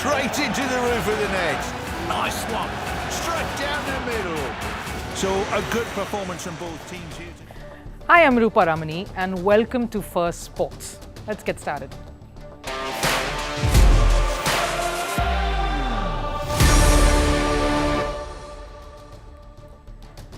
straight into the roof of the net. Nice one. Straight down the middle. So a good performance from both teams here today. Hi, I'm Rupha Ramani and welcome to Firstpost. Let's get started.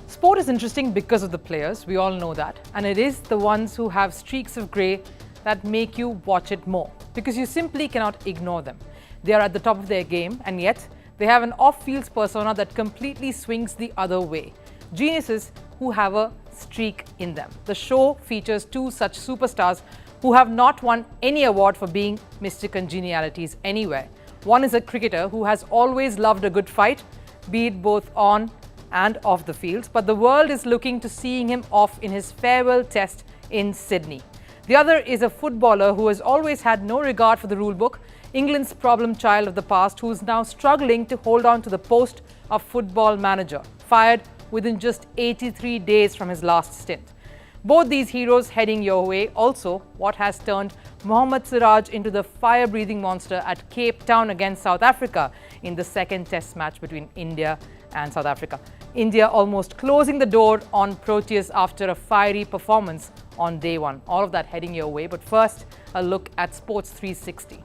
Sport is interesting because of the players, we all know that. And it is the ones who have streaks of grey that make you watch it more, because you simply cannot ignore them. They are at the top of their game, and yet they have an off-field persona that completely swings the other way. Geniuses who have a streak in them. The show features two such superstars who have not won any award for being Mr. Congenialities anywhere. One is a cricketer who has always loved a good fight, be it both on and off the fields, but the world is looking to seeing him off in his farewell test in Sydney. The other is a footballer who has always had no regard for the rule book, England's problem child of the past, who is now struggling to hold on to the post of football manager, fired within just 83 days from his last stint. Both these heroes heading your way. Also, what has turned Mohammed Siraj into the fire-breathing monster at Cape Town against South Africa in the second test match between India and South Africa. India almost closing the door on Proteas after a fiery performance on day one. All of that heading your way, but first, a look at Sports 360.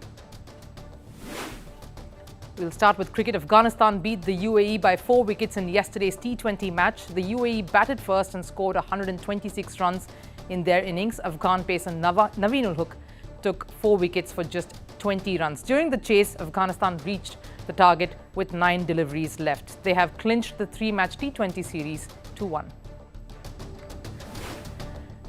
We'll start with cricket. Afghanistan beat the UAE by 4 wickets in yesterday's T20 match. The UAE batted first and scored 126 runs in their innings. Afghan pacer Naveen-ul-Haq took 4 wickets for just 20 runs. During the chase, Afghanistan reached the target with 9 deliveries left. They have clinched the 3-match T20 series 2-1.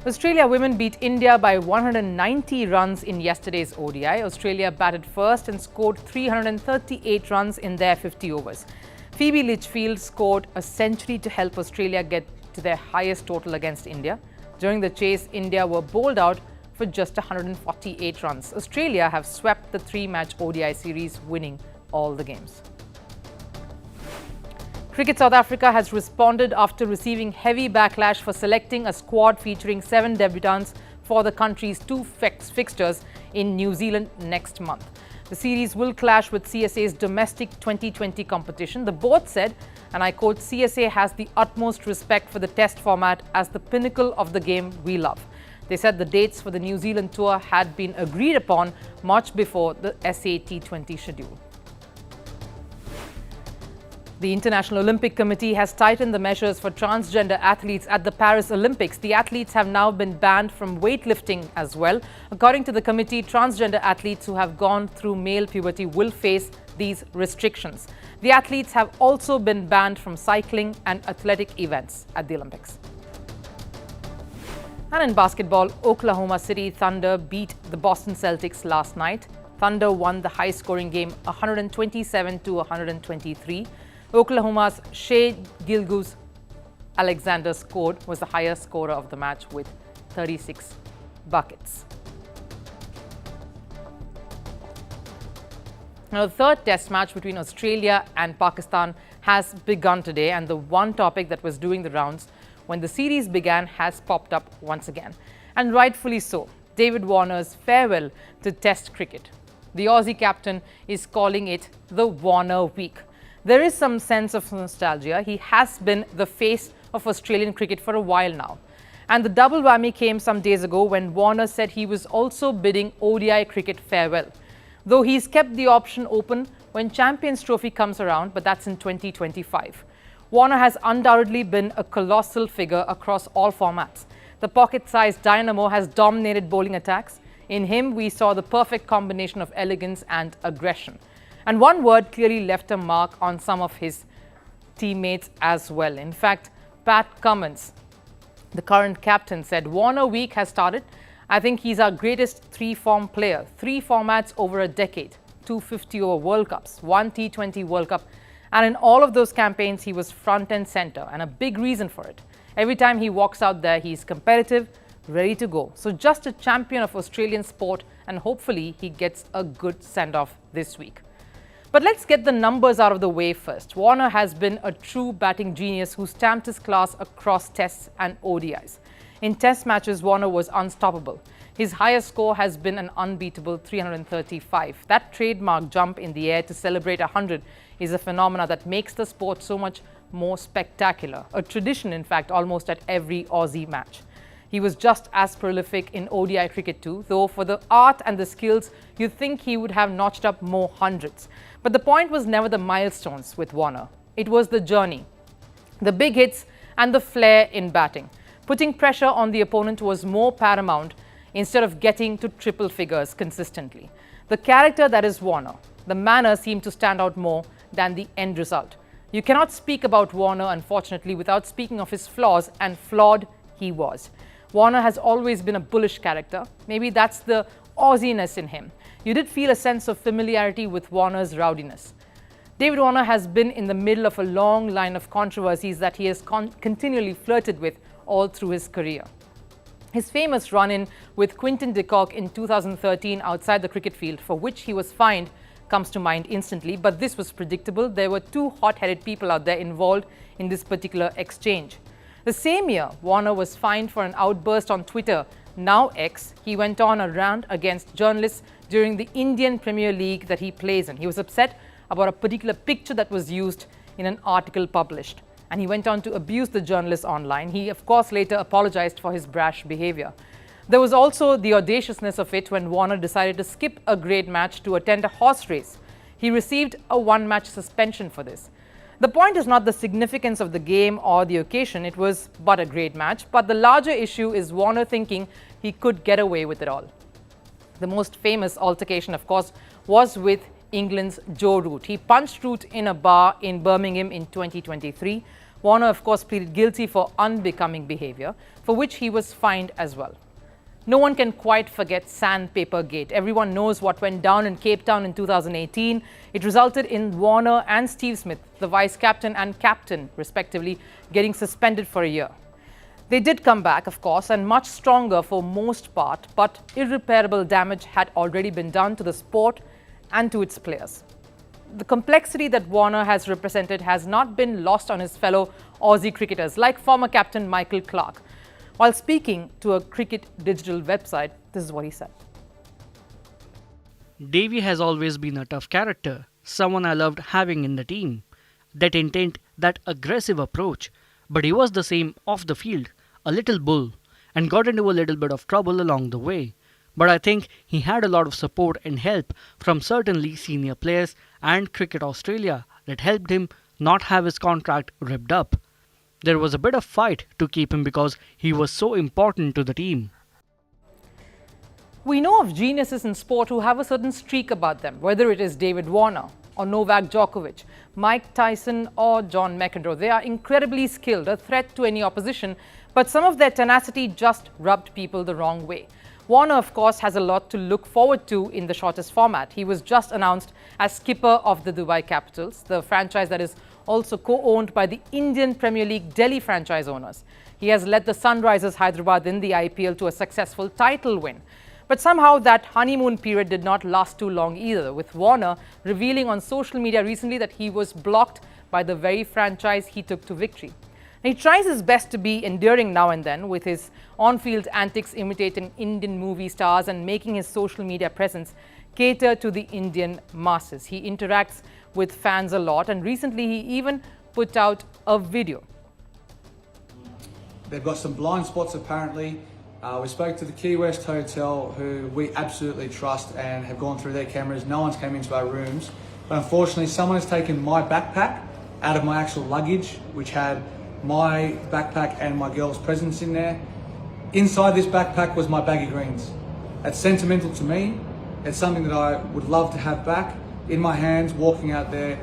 Australia women beat India by 190 runs in yesterday's ODI. Australia batted first and scored 338 runs in their 50 overs. Phoebe Litchfield scored a century to help Australia get to their highest total against India. During the chase, India were bowled out for just 148 runs. Australia have swept the 3-match ODI series, winning all the games. Cricket South Africa has responded after receiving heavy backlash for selecting a squad featuring 7 debutants for the country's 2 fixtures in New Zealand next month. The series will clash with CSA's domestic 2020 competition. The board said, and I quote, "CSA has the utmost respect for the test format as the pinnacle of the game we love." They said the dates for the New Zealand tour had been agreed upon much before the SA T20 schedule. The International Olympic Committee has tightened the measures for transgender athletes at the Paris Olympics. The athletes have now been banned from weightlifting as well. According to the committee, transgender athletes who have gone through male puberty will face these restrictions. The athletes have also been banned from cycling and athletic events at the Olympics. And in basketball, Oklahoma City Thunder beat the Boston Celtics last night. Thunder won the high-scoring game 127 to 123. Oklahoma's Shai Gilgeous-Alexander was the highest scorer of the match with 36 buckets. Now, the third test match between Australia and Pakistan has begun today, and the one topic that was doing the rounds when the series began has popped up once again. And rightfully so. David Warner's farewell to Test cricket. The Aussie captain is calling it the Warner Week. There is some sense of nostalgia. He has been the face of Australian cricket for a while now. And the double whammy came some days ago when Warner said he was also bidding ODI cricket farewell. Though he's kept the option open when Champions Trophy comes around, but that's in 2025. Warner has undoubtedly been a colossal figure across all formats. The pocket-sized dynamo has dominated bowling attacks. In him, we saw the perfect combination of elegance and aggression. And one word clearly left a mark on some of his teammates as well. In fact, Pat Cummins, the current captain, said, "Warner Week has started. I think he's our greatest 3-form player. 3 formats over a decade, 2 50-over World Cups, 1 T20 World Cup. And in all of those campaigns, he was front and center, and a big reason for it. Every time he walks out there, he's competitive, ready to go. So just a champion of Australian sport, and hopefully he gets a good send-off this week." But let's get the numbers out of the way first. Warner has been a true batting genius who stamped his class across tests and ODIs. In test matches, Warner was unstoppable. His highest score has been an unbeatable 335. That trademark jump in the air to celebrate 100 is a phenomena that makes the sport so much more spectacular. A tradition, in fact, almost at every Aussie match. He was just as prolific in ODI cricket too, though for the art and the skills, you'd think he would have notched up more hundreds. But the point was never the milestones with Warner. It was the journey, the big hits and the flair in batting. Putting pressure on the opponent was more paramount instead of getting to triple figures consistently. The character that is Warner, the manner seemed to stand out more than the end result. You cannot speak about Warner, unfortunately, without speaking of his flaws, and flawed he was. Warner has always been a bullish character. Maybe that's the Aussiness in him. You did feel a sense of familiarity with Warner's rowdiness. David Warner has been in the middle of a long line of controversies that he has continually flirted with all through his career. His famous run-in with Quinton de Kock in 2013 outside the cricket field, for which he was fined, comes to mind instantly, but this was predictable. There were two hot-headed people out there involved in this particular exchange. The same year, Warner was fined for an outburst on Twitter, now X. He went on a rant against journalists during the Indian Premier League that he plays in. He was upset about a particular picture that was used in an article published, and he went on to abuse the journalists online. He, of course, later apologized for his brash behavior. There was also the audaciousness of it when Warner decided to skip a grade match to attend a horse race. He received a one-match suspension for this. The point is not the significance of the game or the occasion, it was but a grade match, but the larger issue is Warner thinking he could get away with it all. The most famous altercation, of course, was with England's Joe Root. He punched Root in a bar in Birmingham in 2023. Warner, of course, pleaded guilty for unbecoming behavior, for which he was fined as well. No one can quite forget Sandpaper Gate. Everyone knows what went down in Cape Town in 2018. It resulted in Warner and Steve Smith, the vice-captain and captain, respectively, getting suspended for a year. They did come back, of course, and much stronger for most part, but irreparable damage had already been done to the sport and to its players. The complexity that Warner has represented has not been lost on his fellow Aussie cricketers, like former captain Michael Clarke. While speaking to a cricket digital website, this is what he said. Davey has always been a tough character, someone I loved having in the team. That intent, that aggressive approach. But he was the same off the field, a little bull, and got into a little bit of trouble along the way. But I think he had a lot of support and help from certainly senior players and Cricket Australia that helped him not have his contract ripped up. There was a bit of fight to keep him because he was so important to the team. We know of geniuses in sport who have a certain streak about them, whether it is David Warner or Novak Djokovic, Mike Tyson or John McEnroe. They are incredibly skilled, a threat to any opposition, but some of their tenacity just rubbed people the wrong way. Warner, of course, has a lot to look forward to in the shortest format. He was just announced as skipper of the Dubai Capitals, the franchise that is also co-owned by the Indian Premier League Delhi franchise owners. He has led the Sunrisers Hyderabad in the IPL to a successful title win. But somehow that honeymoon period did not last too long either, with Warner revealing on social media recently that he was blocked by the very franchise he took to victory. He tries his best to be endearing now and then, with his on-field antics imitating Indian movie stars and making his social media presence cater to the Indian masses. He interacts with fans a lot, and recently he even put out a video. They've got some blind spots apparently. We spoke to the Key West Hotel, who we absolutely trust and have gone through their cameras. No one's came into our rooms, but unfortunately someone has taken my backpack out of my actual luggage, which had my backpack and my girl's presents in there. Inside this backpack was my baggy greens. It's sentimental to me. It's something that I would love to have back in my hands walking out there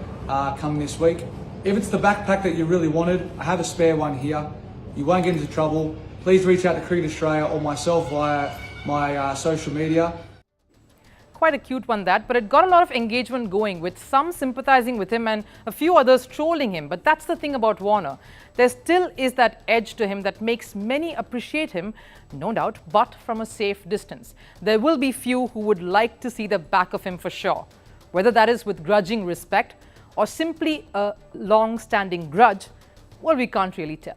come this week. If it's the backpack that you really wanted, I have a spare one here. You won't get into trouble. Please reach out to Cricket Australia or myself via my social media. Quite a cute one that, but it got a lot of engagement going, with some sympathizing with him and a few others trolling him. But that's the thing about Warner. There still is that edge to him that makes many appreciate him, no doubt, but from a safe distance. There will be few who would like to see the back of him for sure. Whether that is with grudging respect or simply a long-standing grudge, well, we can't really tell.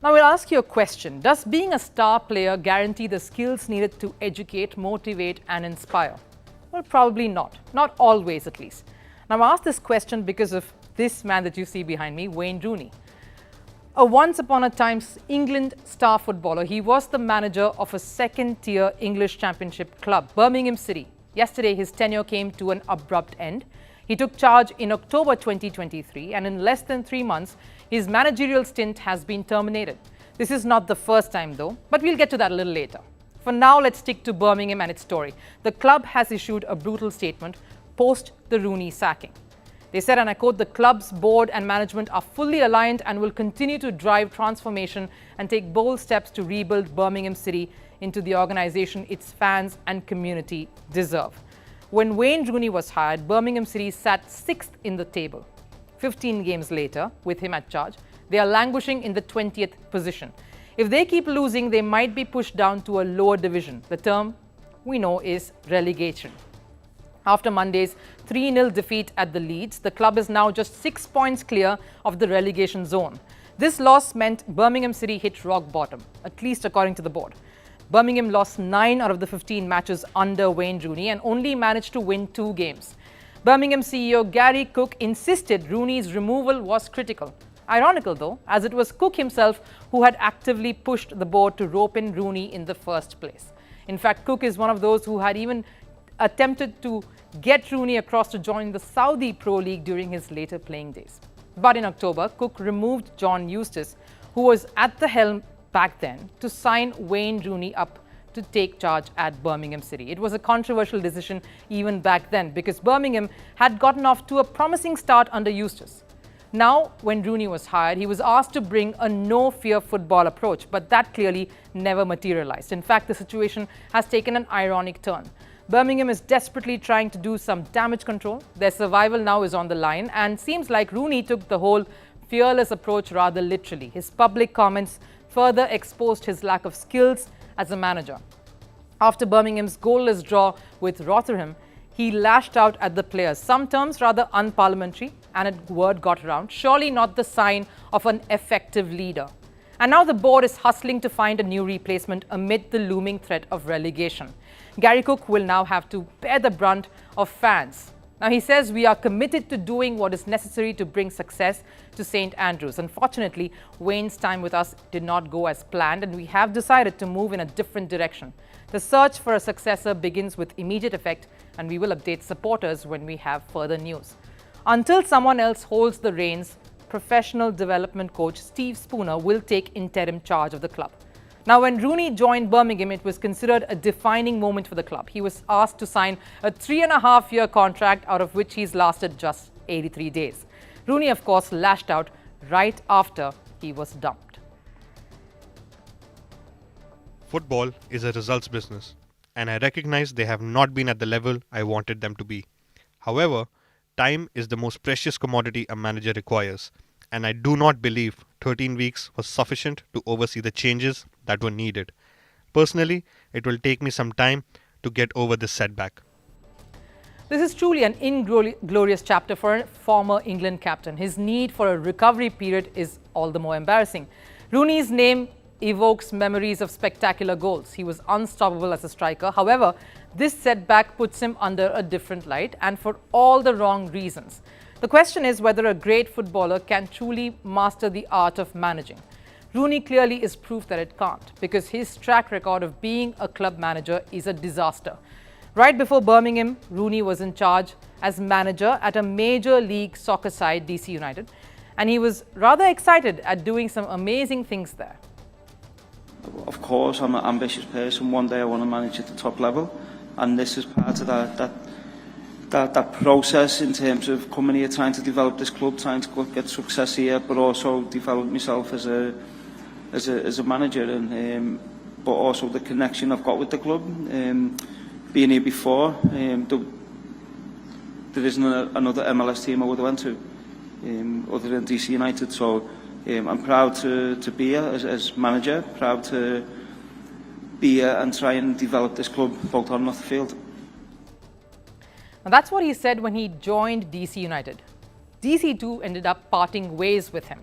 Now we'll ask you a question. Does being a star player guarantee the skills needed to educate, motivate and inspire? Well, probably not. Not always, at least. Now I ask this question because of this man that you see behind me, Wayne Rooney. A once upon a time England star footballer, he was the manager of a second-tier English Championship club, Birmingham City. Yesterday, his tenure came to an abrupt end. He took charge in October 2023, and in less than 3 months, his managerial stint has been terminated. This is not the first time, though, but we'll get to that a little later. For now, let's stick to Birmingham and its story. The club has issued a brutal statement post the Rooney sacking. They said, and I quote, "The club's board and management are fully aligned and will continue to drive transformation and take bold steps to rebuild Birmingham City into the organisation its fans and community deserve." When Wayne Rooney was hired, Birmingham City sat 6th in the table. 15 games later, with him at charge, they are languishing in the 20th position. If they keep losing, they might be pushed down to a lower division. The term we know is relegation. After Monday's 3-0 defeat at the Leeds, the club is now just 6 points clear of the relegation zone. This loss meant Birmingham City hit rock bottom, at least according to the board. Birmingham lost 9 out of the 15 matches under Wayne Rooney and only managed to win 2 games. Birmingham CEO Gary Cook insisted Rooney's removal was critical. Ironical though, as it was Cook himself who had actively pushed the board to rope in Rooney in the first place. In fact, Cook is one of those who had even attempted to get Rooney across to join the Saudi Pro League during his later playing days. But in October, Cook removed John Eustace, who was at the helm back then, to sign Wayne Rooney up to take charge at Birmingham City. It was a controversial decision even back then because Birmingham had gotten off to a promising start under Eustace. Now, when Rooney was hired, he was asked to bring a no-fear football approach, but that clearly never materialized. In fact, the situation has taken an ironic turn. Birmingham is desperately trying to do some damage control. Their survival now is on the line, and seems like Rooney took the whole fearless approach rather literally. His public comments further exposed his lack of skills as a manager. After Birmingham's goalless draw with Rotherham, he lashed out at the players, some terms rather unparliamentary, and a word got around, surely not the sign of an effective leader. And now the board is hustling to find a new replacement amid the looming threat of relegation. Gary Cook will now have to bear the brunt of fans. Now, he says, "We are committed to doing what is necessary to bring success to St Andrews." Unfortunately, Wayne's time with us did not go as planned, and we have decided to move in a different direction. The search for a successor begins with immediate effect, and we will update supporters when we have further news. Until someone else holds the reins, professional development coach Steve Spooner will take interim charge of the club. Now, when Rooney joined Birmingham, it was considered a defining moment for the club. He was asked to sign a 3.5-year contract, out of which he's lasted just 83 days. Rooney, of course, lashed out right after he was dumped. Football is a results business, and I recognize they have not been at the level I wanted them to be. However, time is the most precious commodity a manager requires, and I do not believe 13 weeks was sufficient to oversee the changes that were needed. Personally, it will take me some time to get over this setback. This is truly an inglorious chapter for a former England captain. His need for a recovery period is all the more embarrassing. Rooney's name evokes memories of spectacular goals. He was unstoppable as a striker. However, this setback puts him under a different light, and for all the wrong reasons. The question is whether a great footballer can truly master the art of managing. Rooney clearly is proof that it can't, because his track record of being a club manager is a disaster. Right before Birmingham, Rooney was in charge as manager at a major league soccer side, DC United, and he was rather excited at doing some amazing things there. Of course, I'm an ambitious person. One day I want to manage at the top level, and this is part of that process in terms of coming here, trying to develop this club, trying to get success here, but also develop myself as a manager, and but also the connection I've got with the club. Being here before, there isn't another MLS team I would have went to other than DC United. So I'm proud to be here as manager, proud to be here and try and develop this club both on and off the field. Now, that's what he said when he joined DC United. DC too ended up parting ways with him.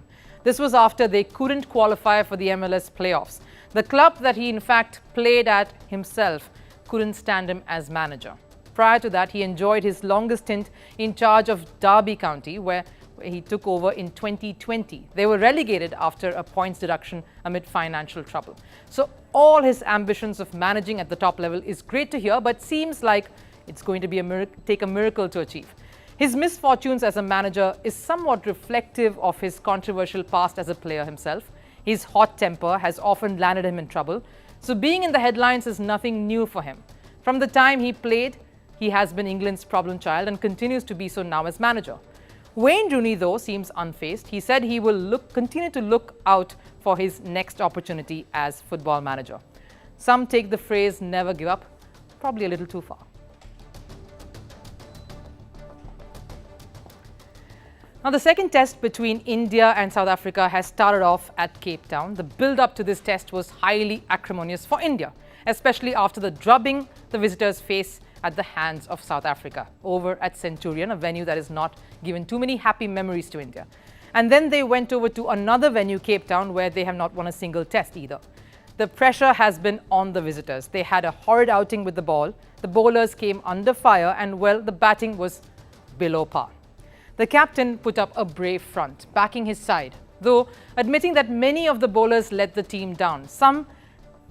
This was after they couldn't qualify for the MLS playoffs. The club that he in fact played at himself couldn't stand him as manager. Prior to that, he enjoyed his longest stint in charge of Derby County, where he took over in 2020. They were relegated after a points deduction amid financial trouble. So all his ambitions of managing at the top level is great to hear, but seems like it's going to be take a miracle to achieve. His misfortunes as a manager is somewhat reflective of his controversial past as a player himself. His hot temper has often landed him in trouble, so being in the headlines is nothing new for him. From the time he played, he has been England's problem child and continues to be so now as manager. Wayne Rooney, though, seems unfazed. He said he will continue to look out for his next opportunity as football manager. Some take the phrase never give up probably a little too far. Now, the second test between India and South Africa has started off at Cape Town. The build-up to this test was highly acrimonious for India, especially after the drubbing the visitors face at the hands of South Africa over at Centurion, a venue that is not given too many happy memories to India. And then they went over to another venue, Cape Town, where they have not won a single test either. The pressure has been on the visitors. They had a horrid outing with the ball. The bowlers came under fire and, well, the batting was below par. The captain put up a brave front, backing his side, though admitting that many of the bowlers let the team down.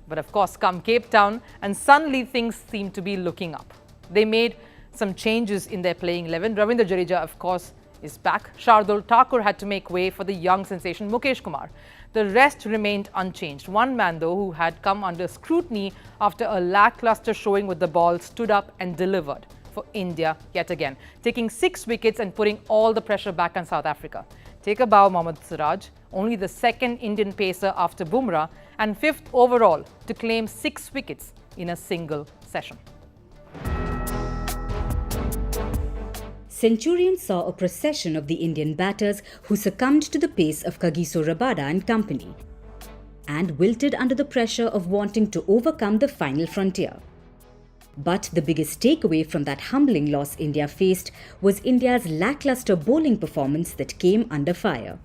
But of course, come Cape Town, and suddenly things seem to be looking up. They made some changes in their playing 11. Ravindra Jadeja, of course, is back. Shardul Thakur had to make way for the young sensation Mukesh Kumar. The rest remained unchanged. One man, though, who had come under scrutiny after a lackluster showing with the ball, stood up and delivered for India yet again, taking 6 wickets and putting all the pressure back on South Africa. Take a bow, Mohammed Siraj, only the second Indian pacer after Bumrah and 5th overall to claim 6 wickets in a single session. Centurion saw a procession of the Indian batters who succumbed to the pace of Kagiso Rabada and company and wilted under the pressure of wanting to overcome the final frontier. But the biggest takeaway from that humbling loss India faced was India's lackluster bowling performance that came under fire.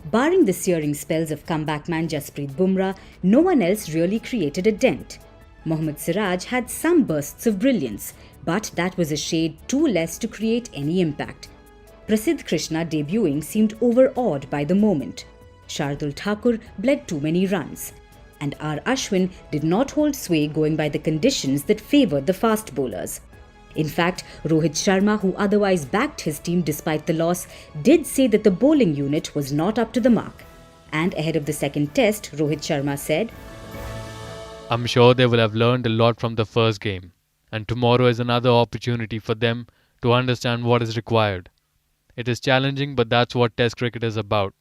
Barring the searing spells of comeback man Jasprit Bumrah, no one else really created a dent. Mohammed Siraj had some bursts of brilliance, but that was a shade too less to create any impact. Prasidh Krishna debuting seemed overawed by the moment. Shardul Thakur bled too many runs. And R. Ashwin did not hold sway going by the conditions that favoured the fast bowlers. In fact, Rohit Sharma, who otherwise backed his team despite the loss, did say that the bowling unit was not up to the mark. And ahead of the second test, Rohit Sharma said, "I'm sure they will have learned a lot from the first game, and tomorrow is another opportunity for them to understand what is required. It is challenging, but that's what Test cricket is about.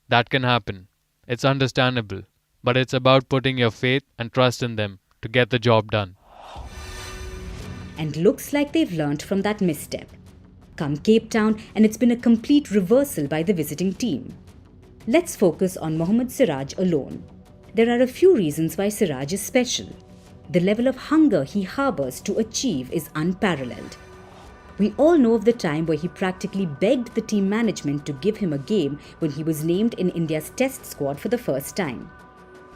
That can happen. It's understandable, but it's about putting your faith and trust in them to get the job done." And looks like they've learnt from that misstep. Come Cape Town, and it's been a complete reversal by the visiting team. Let's focus on Mohammed Siraj alone. There are a few reasons why Siraj is special. The level of hunger he harbours to achieve is unparalleled. We all know of the time where he practically begged the team management to give him a game when he was named in India's test squad for the first time.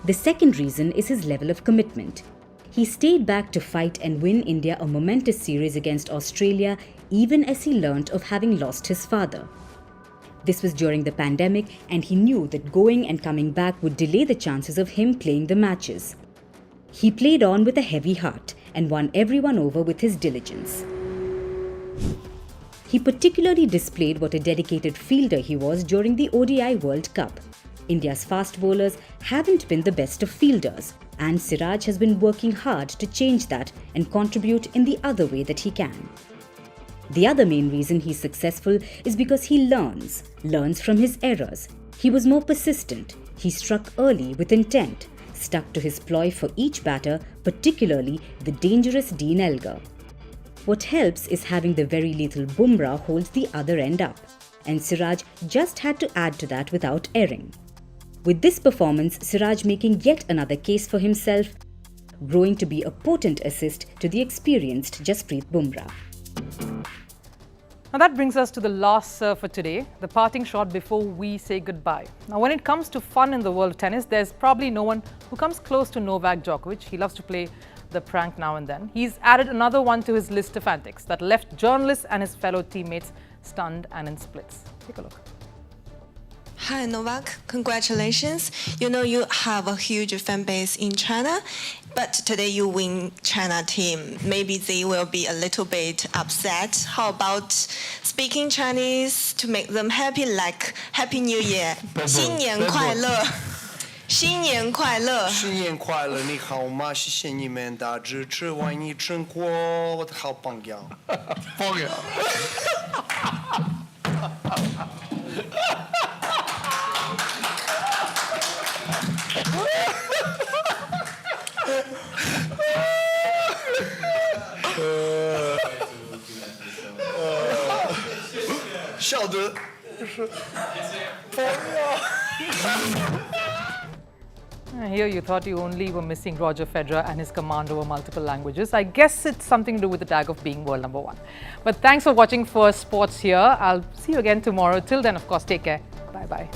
The second reason is his level of commitment. He stayed back to fight and win India a momentous series against Australia, even as he learnt of having lost his father. This was during the pandemic, and he knew that going and coming back would delay the chances of him playing the matches. He played on with a heavy heart and won everyone over with his diligence. He particularly displayed what a dedicated fielder he was during the ODI World Cup. India's fast bowlers haven't been the best of fielders, and Siraj has been working hard to change that and contribute in the other way that he can. The other main reason he's successful is because he learns from his errors. He was more persistent. He struck early with intent, stuck to his ploy for each batter, particularly the dangerous Dean Elgar. What helps is having the very lethal Bumrah hold the other end up, and Siraj just had to add to that without erring. With this performance, Siraj making yet another case for himself, growing to be a potent assist to the experienced Jasprit Bumrah. Now that brings us to the last serve for today, the parting shot before we say goodbye. Now when it comes to fun in the world of tennis, there's probably no one who comes close to Novak Djokovic. He loves to play the prank now and then. He's added another one to his list of antics that left journalists and his fellow teammates stunned and in splits. Take a look. Hi Novak, congratulations. You know you have a huge fan base in China, but today you win China team. Maybe they will be a little bit upset. How about speaking Chinese to make them happy, like Happy New Year? 新年快乐. 新年快乐. 新年快乐，你好吗？谢谢你们的支持，为你成果，我的好榜样。榜样。晓得，是榜样。Here you thought you only were missing Roger Federer and his command over multiple languages. I guess it's something to do with the tag of being world number 1. But thanks for watching First Sports here. I'll see you again tomorrow. Till then, of course, take care. Bye-bye.